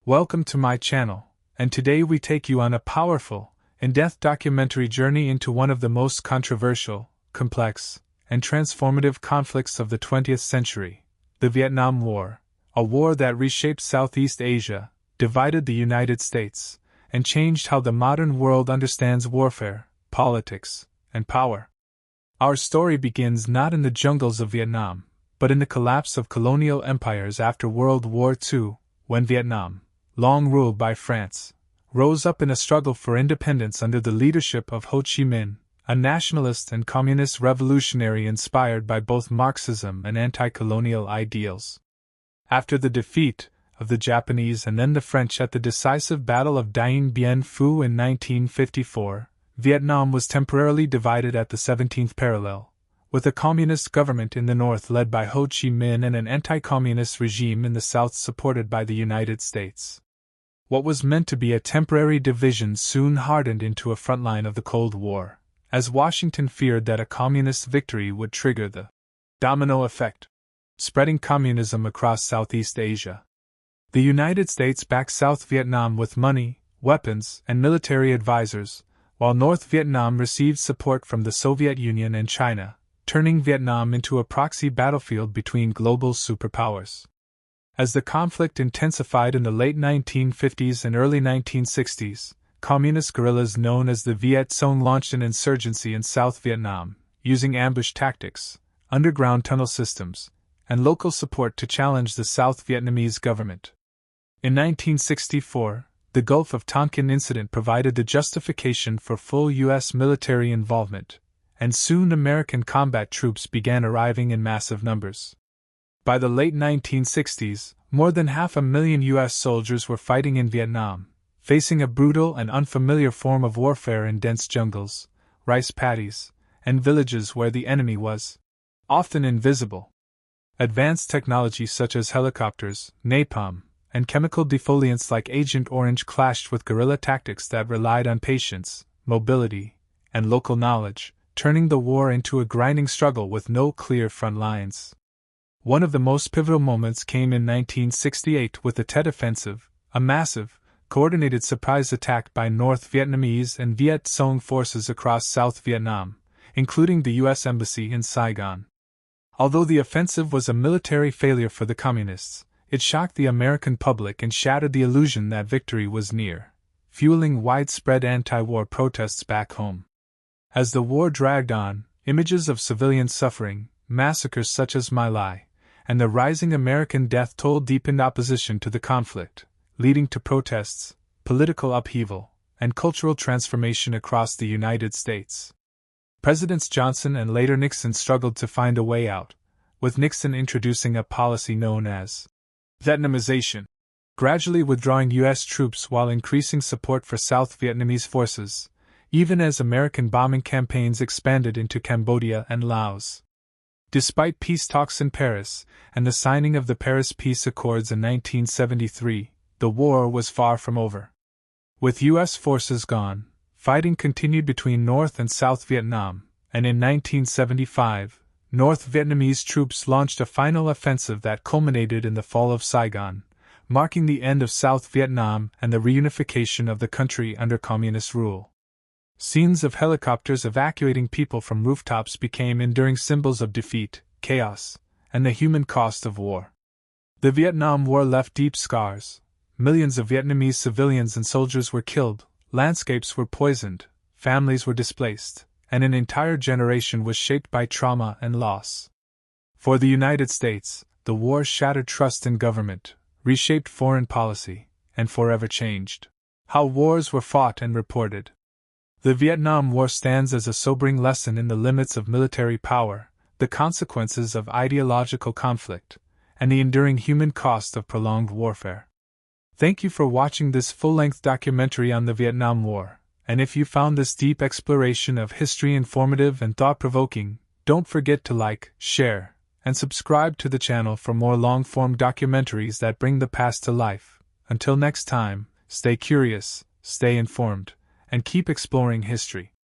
Welcome to my channel, and today we take you on a powerful, in-depth documentary journey into one of the most controversial, complex, and transformative conflicts of the 20th century, the Vietnam War, a war that reshaped Southeast Asia, divided the United States, and changed how the modern world understands warfare, politics, and power. Our story begins not in the jungles of Vietnam, but in the collapse of colonial empires after World War II, when Vietnam, long ruled by France, rose up in a struggle for independence under the leadership of Ho Chi Minh, a nationalist and communist revolutionary inspired by both Marxism and anti-colonial ideals. After the defeat of the Japanese and then the French at the decisive Battle of Dien Bien Phu in 1954, Vietnam was temporarily divided at the 17th parallel, with a communist government in the north led by Ho Chi Minh and an anti-communist regime in the south supported by the United States. What was meant to be a temporary division soon hardened into a front line of the Cold War, as Washington feared that a communist victory would trigger the domino effect, spreading communism across Southeast Asia. The United States backed South Vietnam with money, weapons, and military advisors, while North Vietnam received support from the Soviet Union and China, turning Vietnam into a proxy battlefield between global superpowers. As the conflict intensified in the late 1950s and early 1960s, communist guerrillas known as the Viet Cong launched an insurgency in South Vietnam, using ambush tactics, underground tunnel systems, and local support to challenge the South Vietnamese government. In 1964, the Gulf of Tonkin incident provided the justification for full U.S. military involvement, and soon American combat troops began arriving in massive numbers. By the late 1960s, more than 500,000 U.S. soldiers were fighting in Vietnam, facing a brutal and unfamiliar form of warfare in dense jungles, rice paddies, and villages where the enemy was often invisible. Advanced technology such as helicopters, napalm, and chemical defoliants like Agent Orange clashed with guerrilla tactics that relied on patience, mobility, and local knowledge, turning the war into a grinding struggle with no clear front lines. One of the most pivotal moments came in 1968 with the Tet Offensive, a massive, coordinated surprise attack by North Vietnamese and Viet Cong forces across South Vietnam, including the U.S. Embassy in Saigon. Although the offensive was a military failure for the Communists, it shocked the American public and shattered the illusion that victory was near, fueling widespread anti-war protests back home. As the war dragged on, images of civilian suffering, massacres such as My Lai, and the rising American death toll deepened opposition to the conflict, leading to protests, political upheaval, and cultural transformation across the United States. Presidents Johnson and later Nixon struggled to find a way out, with Nixon introducing a policy known as Vietnamization, gradually withdrawing U.S. troops while increasing support for South Vietnamese forces, even as American bombing campaigns expanded into Cambodia and Laos. Despite peace talks in Paris and the signing of the Paris Peace Accords in 1973, the war was far from over. With U.S. forces gone, fighting continued between North and South Vietnam, and in 1975, North Vietnamese troops launched a final offensive that culminated in the Fall of Saigon, marking the end of South Vietnam and the reunification of the country under communist rule. Scenes of helicopters evacuating people from rooftops became enduring symbols of defeat, chaos, and the human cost of war. The Vietnam War left deep scars. Millions of Vietnamese civilians and soldiers were killed, landscapes were poisoned, families were displaced, and an entire generation was shaped by trauma and loss. For the United States, the war shattered trust in government, reshaped foreign policy, and forever changed how wars were fought and reported. The Vietnam War stands as a sobering lesson in the limits of military power, the consequences of ideological conflict, and the enduring human cost of prolonged warfare. Thank you for watching this full-length documentary on the Vietnam War, and if you found this deep exploration of history informative and thought-provoking, don't forget to like, share, and subscribe to the channel for more long-form documentaries that bring the past to life. Until next time, stay curious, stay informed, and keep exploring history.